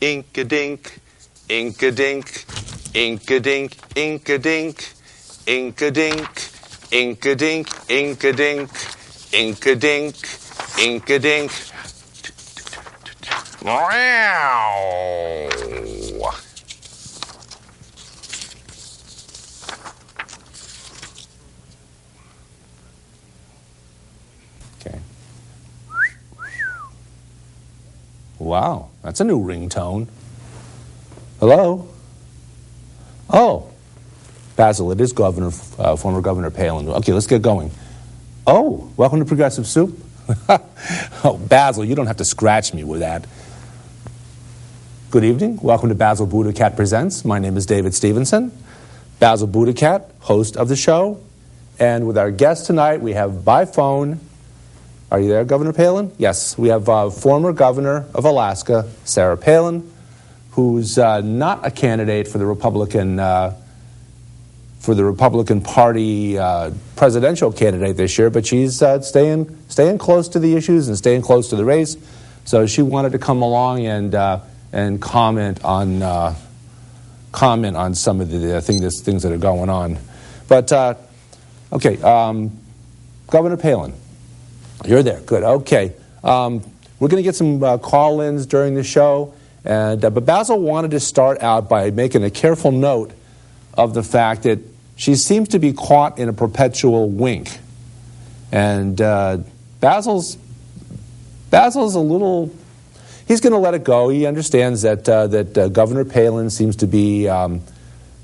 Ink-a-dink, ink-a-dink, ink-a-dink, ink-a-dink, ink-a-dink, ink-a-dink, ink-a-dink, ink-a-dink, ink-a-dink. Wow. Okay. Wow, that's a new ringtone. Hello? Oh, Basil, it is former Governor Palin. Okay, let's get going. Oh, welcome to Progressive Soup. Oh, Basil, you don't have to scratch me with that. Good evening. Welcome to Basil BuddhaCat Presents. My name is David Stevenson. Basil BuddhaCat, host of the show. And with our guest tonight, we have by phone, are you there, Governor Palin? Yes, we have former governor of Alaska, Sarah Palin, who's not a candidate for the Republican Party presidential candidate this year, but she's staying close to the issues and staying close to the race. So she wanted to come along and comment on some of the things that are going on. But okay, Governor Palin, you're there. Good. Okay, we're going to get some call-ins during the show, but Basil wanted to start out by making a careful note of the fact that she seems to be caught in a perpetual wink, and Basil's a little. He's going to let it go. He understands that Governor Palin seems to be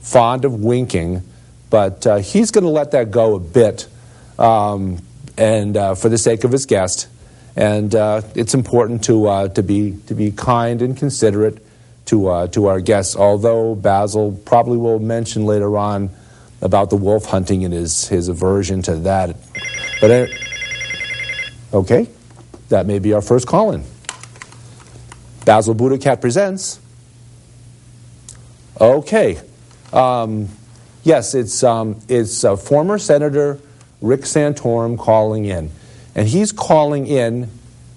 fond of winking, but he's going to let that go a bit, and for the sake of his guest. And it's important to be kind and considerate to our guests. Although Basil probably will mention later on about the wolf hunting and his aversion to that. But okay, that may be our first call-in. Basil BuddhaCat Presents. Okay. Yes, it's former Senator Rick Santorum calling in. And he's calling in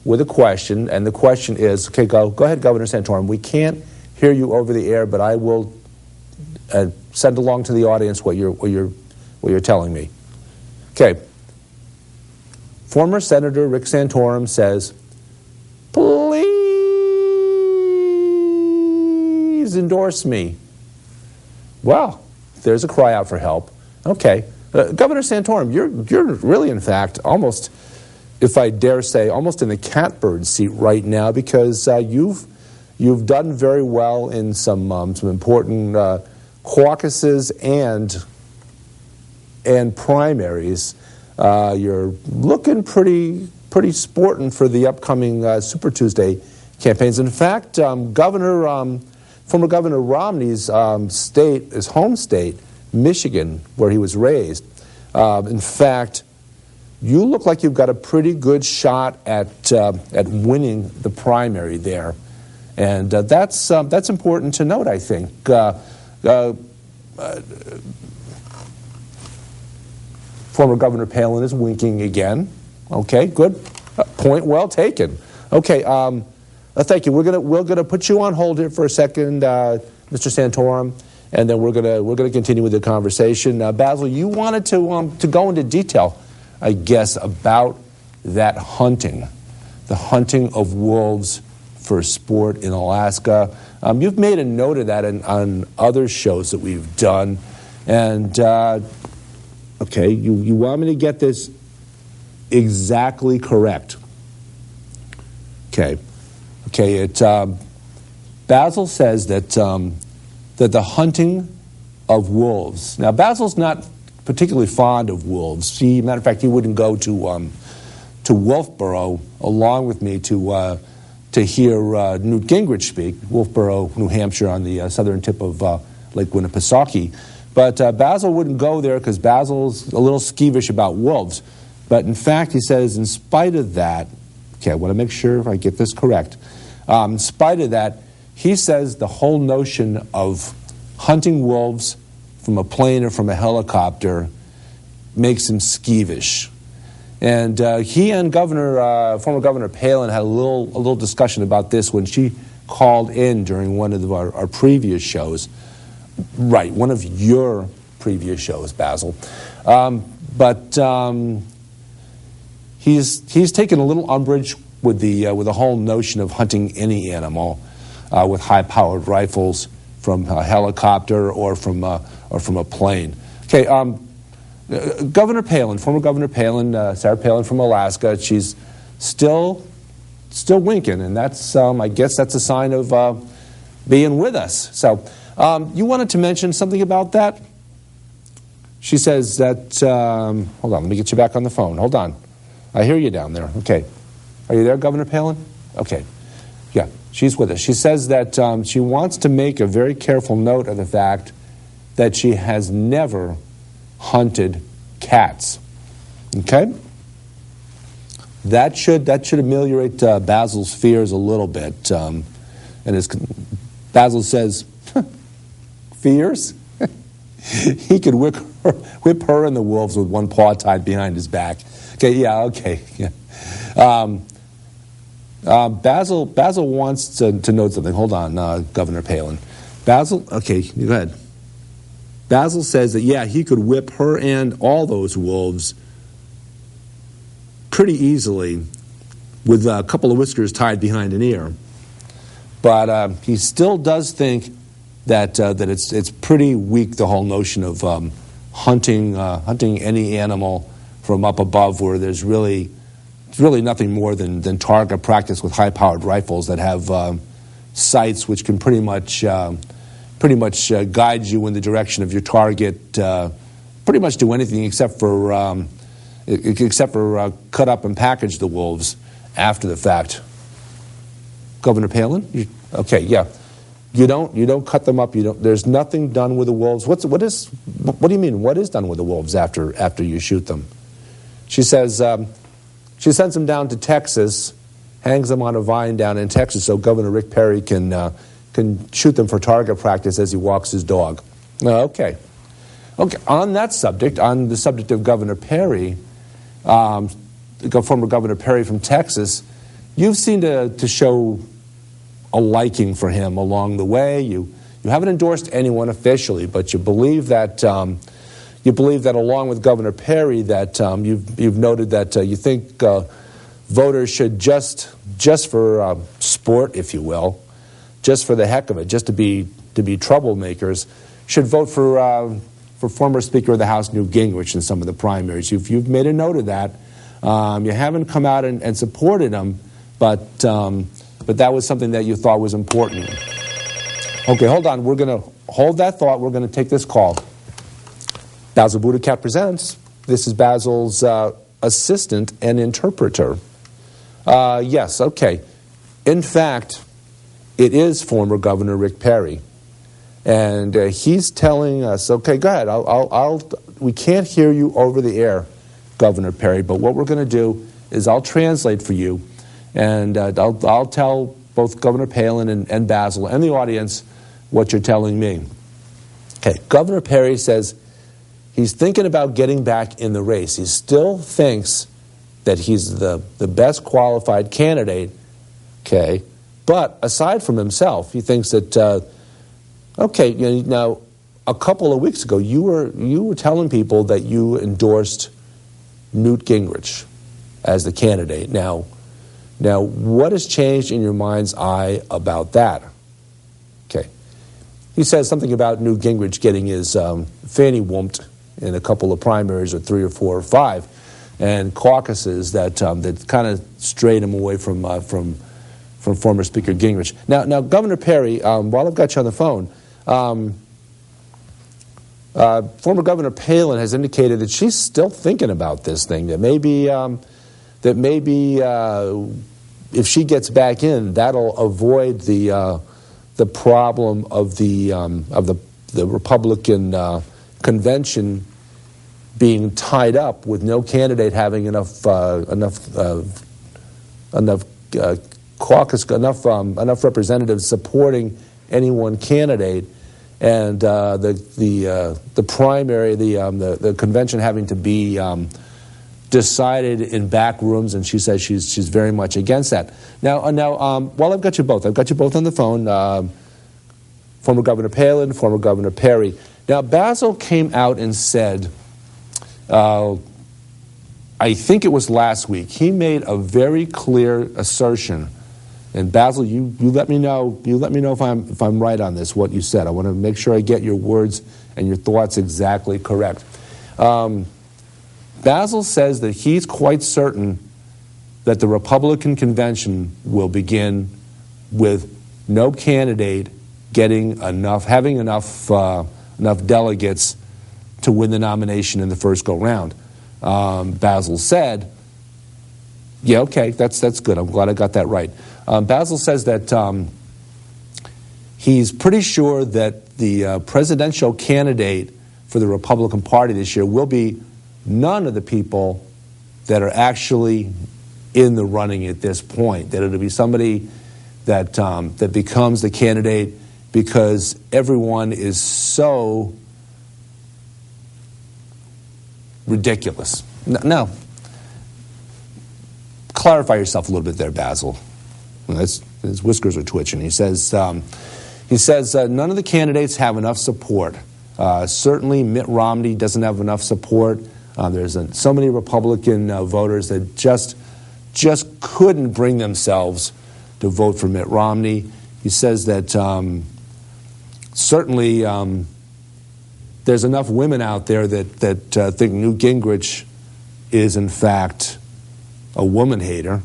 with a question, and the question is, okay, go ahead, Governor Santorum. We can't hear you over the air, but I will send along to the audience what you're telling me. Okay. Former Senator Rick Santorum says, please endorse me. Well, there's a cry out for help. Okay. Governor Santorum, you're really, in fact, almost, if I dare say, almost in the catbird seat right now, because you've done very well in some important caucuses and primaries. You're looking pretty sporting for the upcoming Super Tuesday campaigns. In fact, former Governor Romney's state, his home state, Michigan, where he was raised. In fact, you look like you've got a pretty good shot at winning the primary there, and that's important to note, I think. Former Governor Palin is winking again. Okay, good. Point well taken. Okay, thank you. We're gonna put you on hold here for a second, Mr. Santorum, and then we're gonna continue with the conversation. Basil, you wanted to go into detail, I guess, about that hunting, the hunting of wolves for sport in Alaska. You've made a note of that on other shows that we've done, and okay, you want me to get this exactly correct? Okay. Basil says that the hunting of wolves. Now, Basil's not particularly fond of wolves. Matter of fact, he wouldn't go to Wolfboro along with me to hear Newt Gingrich speak. Wolfboro, New Hampshire, on the southern tip of Lake Winnipesaukee. But Basil wouldn't go there because Basil's a little skeevish about wolves. But in fact, he says, in spite of that, okay, I want to make sure I get this correct. In spite of that, he says the whole notion of hunting wolves from a plane or from a helicopter makes him skeevish. And he and former Governor Palin had a little discussion about this when she called in during one of our previous shows. Right, one of your previous shows, Basil. But he's taken a little umbrage with the whole notion of hunting any animal with high-powered rifles from a helicopter or from a plane. Okay, Governor Palin, former Governor Palin, Sarah Palin from Alaska, she's still winking, and that's I guess that's a sign of being with us. So you wanted to mention something about that? She says that, hold on, let me get you back on the phone. Hold on. I hear you down there. Okay. Are you there, Governor Palin? Okay. Yeah, she's with us. She says that she wants to make a very careful note of the fact that she has never hunted cats. Okay? That should ameliorate Basil's fears a little bit. And as Basil says, fears? He could whip her and the wolves with one paw tied behind his back. Okay, yeah, okay. Yeah. Basil wants to note something. Hold on, Governor Palin. Basil, okay, go ahead. Basil says that, yeah, he could whip her and all those wolves pretty easily with a couple of whiskers tied behind an ear. But he still does think that it's pretty weak, the whole notion of hunting any animal from up above, where it's really nothing more than target practice with high-powered rifles that have sights which can pretty much guide you in the direction of your target. Pretty much do anything except for cut up and package the wolves after the fact. Governor Palin? Okay, yeah. You don't cut them up. There's nothing done with the wolves. What do you mean? What is done with the wolves after you shoot them? She says she sends them down to Texas, hangs them on a vine down in Texas, so Governor Rick Perry can shoot them for target practice as he walks his dog. Okay. On that subject, on the subject of Governor Perry, former Governor Perry from Texas, you've seemed to show a liking for him along the way. You haven't endorsed anyone officially, but you believe that along with Governor Perry that you've noted that you think voters should just for sport, if you will, just for the heck of it, just to be troublemakers, should vote for former Speaker of the House Newt Gingrich in some of the primaries. You've made a note of that. You haven't come out and supported him, but that was something that you thought was important. Okay, hold on. We're going to hold that thought. We're going to take this call. Basil BuddhaCat presents. This is Basil's assistant and interpreter. Yes, okay. In fact, it is former Governor Rick Perry. And he's telling us, okay, go ahead. We can't hear you over the air, Governor Perry, but what we're going to do is I'll translate for you, and I'll tell both Governor Palin and Basil and the audience what you're telling me. Okay, Governor Perry says he's thinking about getting back in the race. He still thinks that he's the best qualified candidate, okay, but aside from himself, he thinks that, okay, now, a couple of weeks ago, you were telling people that you endorsed Newt Gingrich as the candidate. Now, what has changed in your mind's eye about that? Okay. He says something about Newt Gingrich getting his fanny whooped in a couple of primaries, or 3 or 4 or 5, and caucuses that kind of strayed him away from former Speaker Gingrich. Now, Governor Perry, while I've got you on the phone, former Governor Palin has indicated that she's still thinking about this thing. That maybe if she gets back in, that'll avoid the problem of the Republican convention being tied up with no candidate having enough representatives supporting any one candidate, and the primary, the convention having to be decided in back rooms, and she says she's very much against that. Now, while I've got you both on the phone, former Governor Palin, former Governor Perry. Now, Basil came out and said, I think it was last week, he made a very clear assertion. And Basil, you let me know if I'm right on this, what you said. I want to make sure I get your words and your thoughts exactly correct. Basil says that he's quite certain that the Republican convention will begin with no candidate having enough delegates to win the nomination in the first go-round. Basil said, yeah, okay, that's good. I'm glad I got that right. Basil says that he's pretty sure that the presidential candidate for the Republican Party this year will be none of the people that are actually in the running at this point. That it'll be somebody that that becomes the candidate because everyone is so ridiculous. Now, clarify yourself a little bit there, Basil. His whiskers are twitching. He says none of the candidates have enough support. Certainly, Mitt Romney doesn't have enough support. There's so many Republican voters that just couldn't bring themselves to vote for Mitt Romney. He says that certainly there's enough women out there that think Newt Gingrich is in fact a woman hater.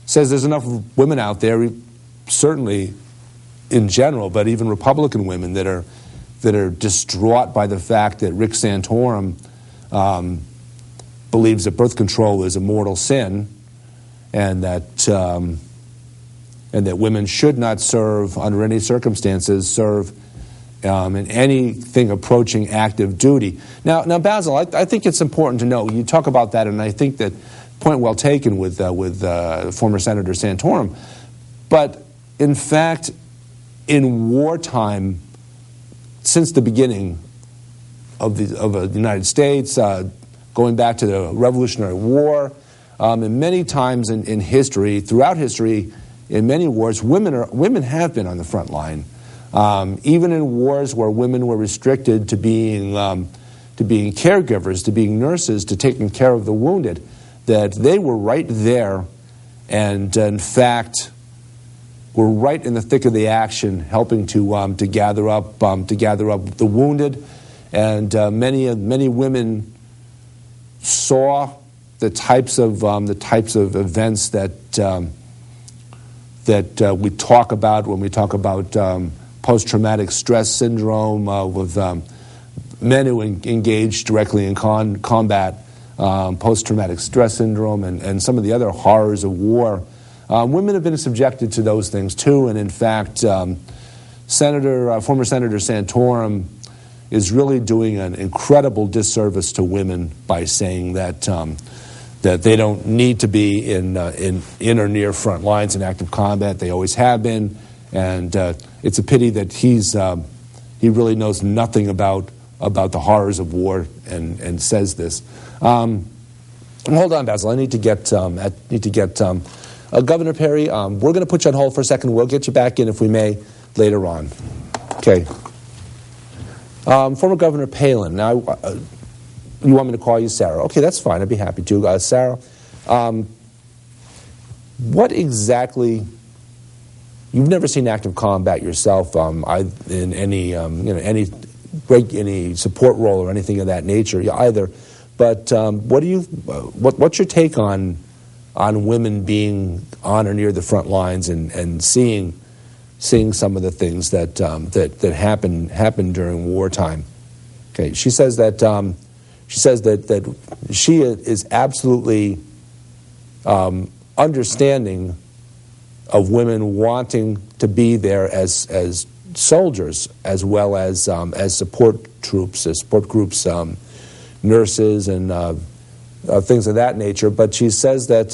Says there's enough women out there, certainly in general, but even Republican women that are distraught by the fact that Rick Santorum believes that birth control is a mortal sin, and that women should not serve under any circumstances in anything approaching active duty. Now, Basil, I think it's important to know, you talk about that, and I think that point well taken with former Senator Santorum, but in fact, in wartime, since the beginning of the United States, going back to the Revolutionary War, and many times in history, throughout history, in many wars, women have been on the front line. Even in wars where women were restricted to being caregivers, to being nurses, to taking care of the wounded, that they were right there, and in fact were right in the thick of the action, helping to gather up the wounded, and many women saw the types of events that we talk about when we talk about post-traumatic stress syndrome with men who engage directly in combat, post-traumatic stress syndrome, and some of the other horrors of war. Women have been subjected to those things too, and in fact, former Senator Santorum is really doing an incredible disservice to women by saying that they don't need to be in or near front lines in active combat. They always have been, and it's a pity that he really knows nothing about the horrors of war and says this. Hold on, Basil. I need to get Governor Perry. We're going to put you on hold for a second. We'll get you back in, if we may, later on. Okay. Former Governor Palin. Now, you want me to call you Sarah? Okay, that's fine. I'd be happy to. Sarah, what exactly? You've never seen active combat yourself in any support role or anything of that nature either. But what's your take on women being on or near the front lines and seeing some of the things that happen during wartime? Okay, she says that she is absolutely understanding of women wanting to be there as soldiers, as well as support troops, as support groups, nurses, and things of that nature. But she says that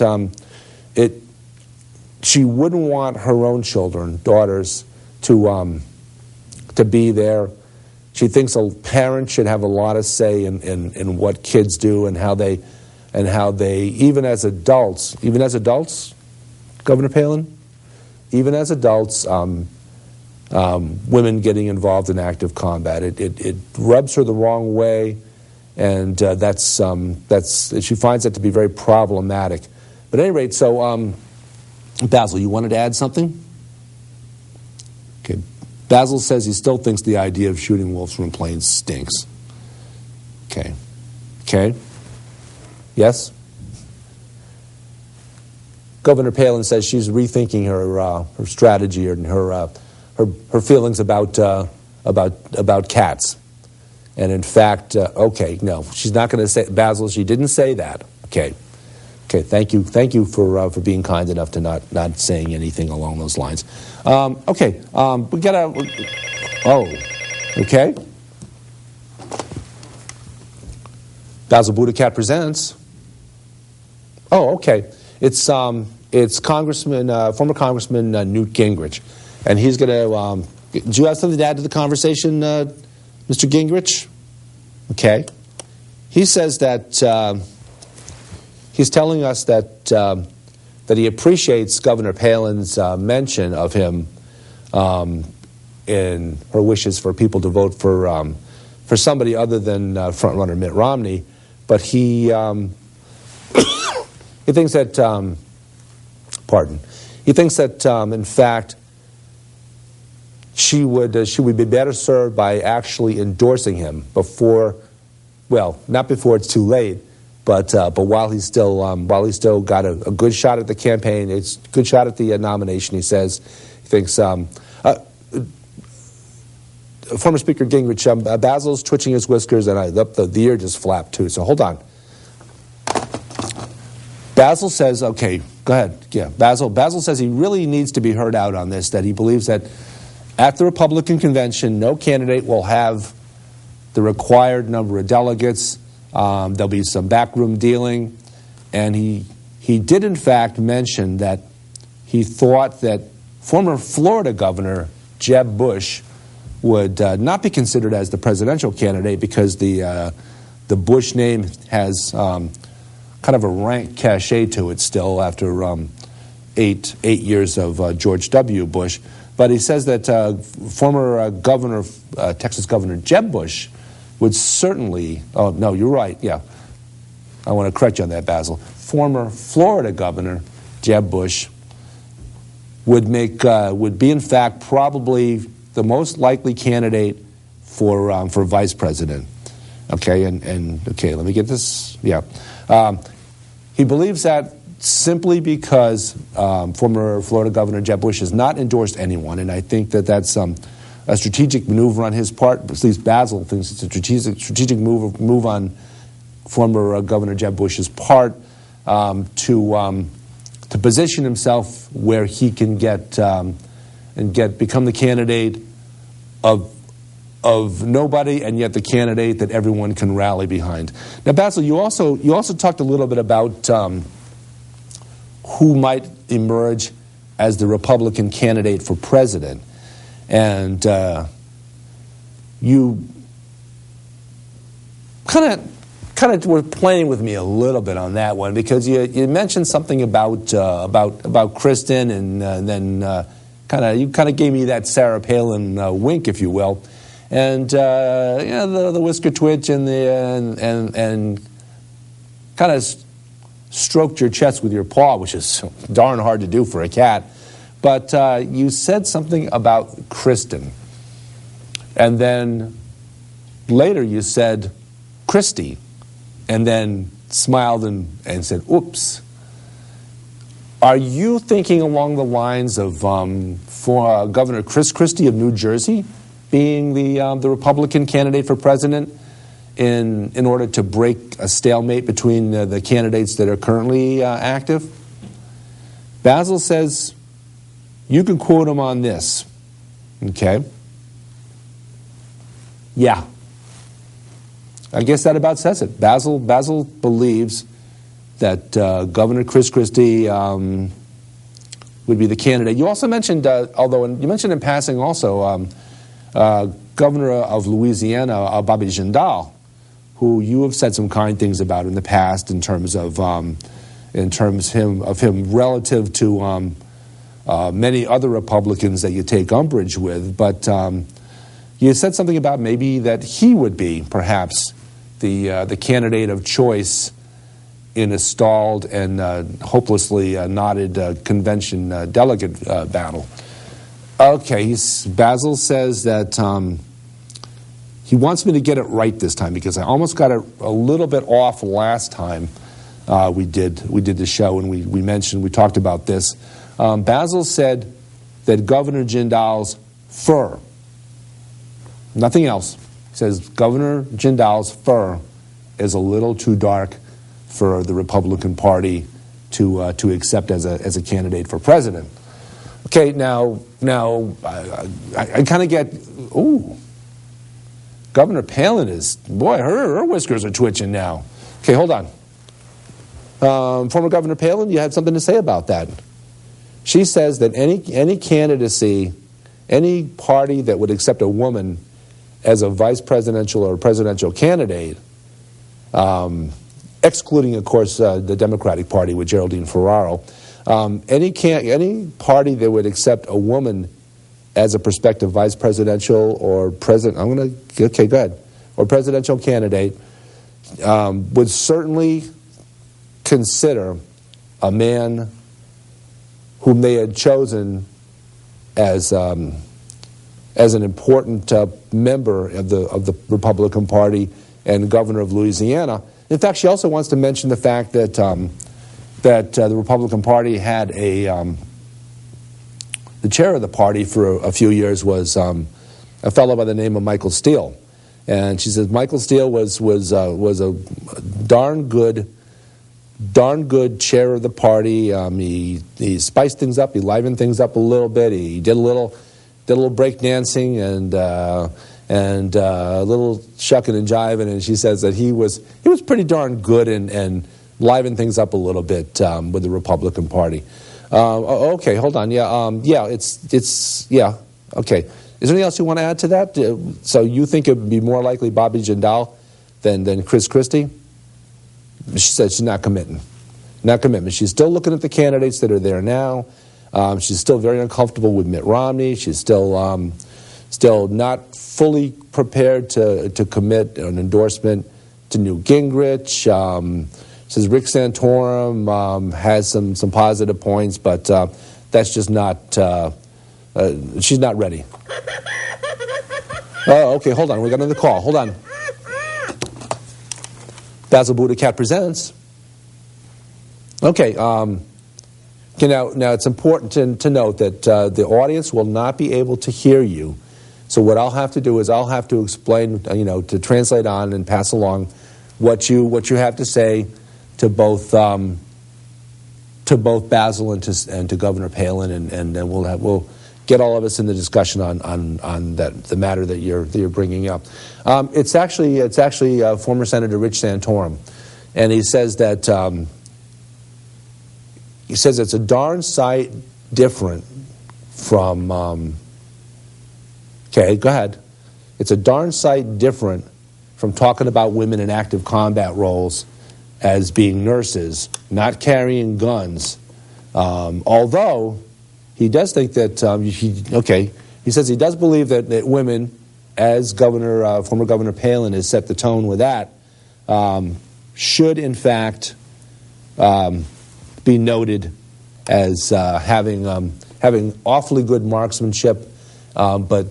she wouldn't want her own children, daughters, to be there. She thinks a parent should have a lot of say in what kids do and how they, even as adults, Governor Palin, even as adults, women getting involved in active combat. It rubs her the wrong way, and she finds that to be very problematic. But at any rate, so Basil, you wanted to add something? Okay. Basil says he still thinks the idea of shooting wolves from planes stinks. Okay. Okay. Yes? Governor Palin says she's rethinking her strategy and her feelings about cats. And in fact, okay, no, she's not going to say, Basil, she didn't say that. Okay. Okay, thank you for being kind enough to not saying anything along those lines. Okay, we got okay. Basil BuddhaCat presents. Oh, okay. It's former Congressman Newt Gingrich, and he's going to. Do you have something to add to the conversation, Mr. Gingrich? Okay. He says that. He's telling us that he appreciates Governor Palin's mention of him in her wishes for people to vote for somebody other than frontrunner Mitt Romney, but he he thinks that he thinks that in fact she would be better served by actually endorsing him before, well, not before it's too late. But while he's still got a good shot at the campaign, it's a good shot at the nomination. He says he thinks. Former Speaker Gingrich, Basil's twitching his whiskers, and the ear just flapped too. So hold on. Basil says, okay, go ahead. Yeah, Basil says he really needs to be heard out on this. That he believes that at the Republican convention, no candidate will have the required number of delegates. There'll be some backroom dealing, and he did in fact mention that he thought that former Florida Governor Jeb Bush would not be considered as the presidential candidate because the Bush name has kind of a rank cachet to it still after 8 years of George W. Bush. But he says that former Texas Governor Jeb Bush would certainly, oh, no, you're right, yeah. I want to correct you on that, Basil. Former Florida Governor Jeb Bush would be, in fact, probably the most likely candidate for vice president. Okay, and okay, let me get this, yeah. He believes that simply because former Florida Governor Jeb Bush has not endorsed anyone, and I think that that's a strategic maneuver on his part. At least Basil thinks it's a strategic move on former Governor Jeb Bush's part to position himself where he can become the candidate of nobody, and yet the candidate that everyone can rally behind. Now, Basil, you also talked a little bit about who might emerge as the Republican candidate for president. And you kind of were playing with me a little bit on that one because you mentioned something about Kristen, and then you kind of gave me that Sarah Palin wink, if you will, and the whisker twitch and kind of stroked your chest with your paw, which is darn hard to do for a cat. But you said something about Kristen, and then later you said Christie, and then smiled and said, oops. Are you thinking along the lines of Governor Chris Christie of New Jersey being the Republican candidate for president in order to break a stalemate between the candidates that are currently active? Basil says you can quote him on this. Okay. Yeah. I guess that about says it. Basil believes that Governor Chris Christie would be the candidate. You also mentioned, although you mentioned in passing also, governor of Louisiana, Bobby Jindal, who you have said some kind things about in the past in terms of him relative to many other Republicans that you take umbrage with, but you said something about maybe that he would be perhaps the candidate of choice in a stalled and hopelessly knotted convention delegate battle. Okay, Basil says that he wants me to get it right this time because I almost got it a little bit off last time we did the show, and we talked about this. Basil said that Governor Jindal's fur, nothing else. He says Governor Jindal's fur is a little too dark for the Republican Party to accept as a candidate for president. Okay, now I kind of get, ooh, Governor Palin is, boy, her whiskers are twitching now. Okay, hold on. Former Governor Palin, you had something to say about that. She says that any candidacy, any party that would accept a woman as a vice presidential or presidential candidate, excluding, of course, the Democratic Party with Geraldine Ferraro, any party that would accept a woman as a prospective vice presidential or president, go ahead, or presidential candidate, would certainly consider a man whom they had chosen as an important member of the Republican Party and governor of Louisiana. In fact, she also wants to mention the fact that the Republican Party had the chair of the party for a few years was a fellow by the name of Michael Steele, and she says Michael Steele was a darn good chair of the party. He spiced things up, he livened things up a little bit. He did a little break dancing and a little shucking and jiving. And she says that he was pretty darn good and livened things up a little bit with the Republican Party. Okay, hold on. Yeah, okay. Is there anything else you want to add to that? So you think it would be more likely Bobby Jindal than Chris Christie? She said she's not committing. Not commitment. She's still looking at the candidates that are there now. She's still very uncomfortable with Mitt Romney. She's still not fully prepared to commit an endorsement to Newt Gingrich. Says Rick Santorum has some positive points, but that's just not. She's not ready. Oh, okay. Hold on. We got another call. Hold on. Basil BuddhaCat presents. Okay. Now it's important to note that the audience will not be able to hear you. So what I'll have to do is I'll have to explain, to translate on and pass along what you have to say to both Basil and to Governor Palin, and then we'll get all of us in the discussion on the matter that you're bringing up. It's actually former Senator Rich Santorum, and he says that it's a darn sight different from. Okay, go ahead. It's a darn sight different from talking about women in active combat roles as being nurses, not carrying guns. Although he does think that he says he does believe that women, as former Governor Palin has set the tone with that, should in fact be noted as having awfully good marksmanship, but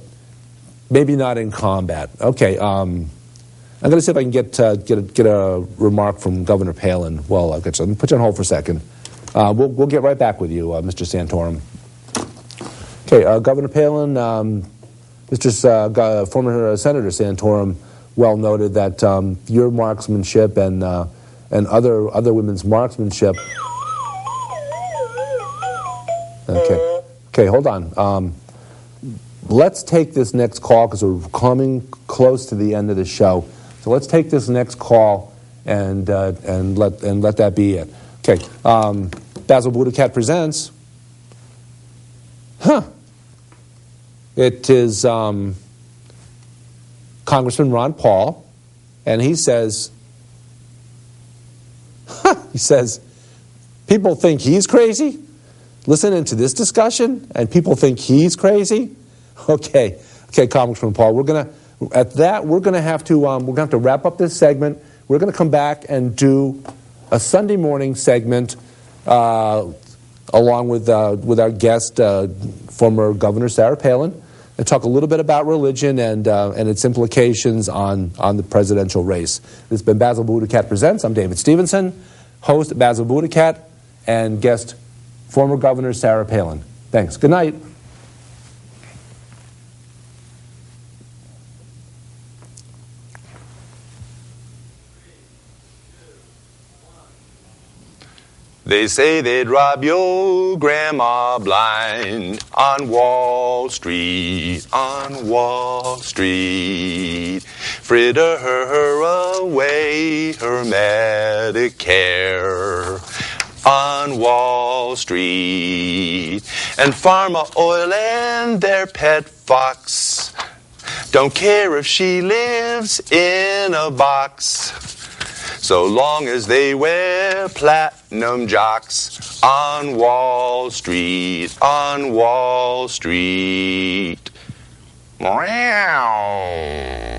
maybe not in combat. Okay, I'm going to see if I can get a remark from Governor Palin. Well, I'll get you. Let me put you on hold for a second. We'll get right back with you, Mr. Santorum. Okay, Governor Palin, former Senator Santorum, well noted that your marksmanship and other women's marksmanship. Okay, hold on. Let's take this next call because we're coming close to the end of the show. So let's take this next call and let that be it. Okay, Basil BuddhaCat presents. It is Congressman Ron Paul, and he says, people think he's crazy? Listening to this discussion, and people think he's crazy? Okay, Congressman Paul, we're gonna have to wrap up this segment. We're gonna come back and do a Sunday morning segment along with our guest, former Governor Sarah Palin, and talk a little bit about religion and its implications on the presidential race. This has been Basil BuddhaCat Presents. I'm David Stevenson, host Basil BuddhaCat, and guest former Governor Sarah Palin. Thanks. Good night. They say they'd rob your grandma blind on Wall Street, fritter her away her Medicare on Wall Street. And Pharma Oil and their pet fox don't care if she lives in a box, so long as they wear platinum jocks on Wall Street, Meow.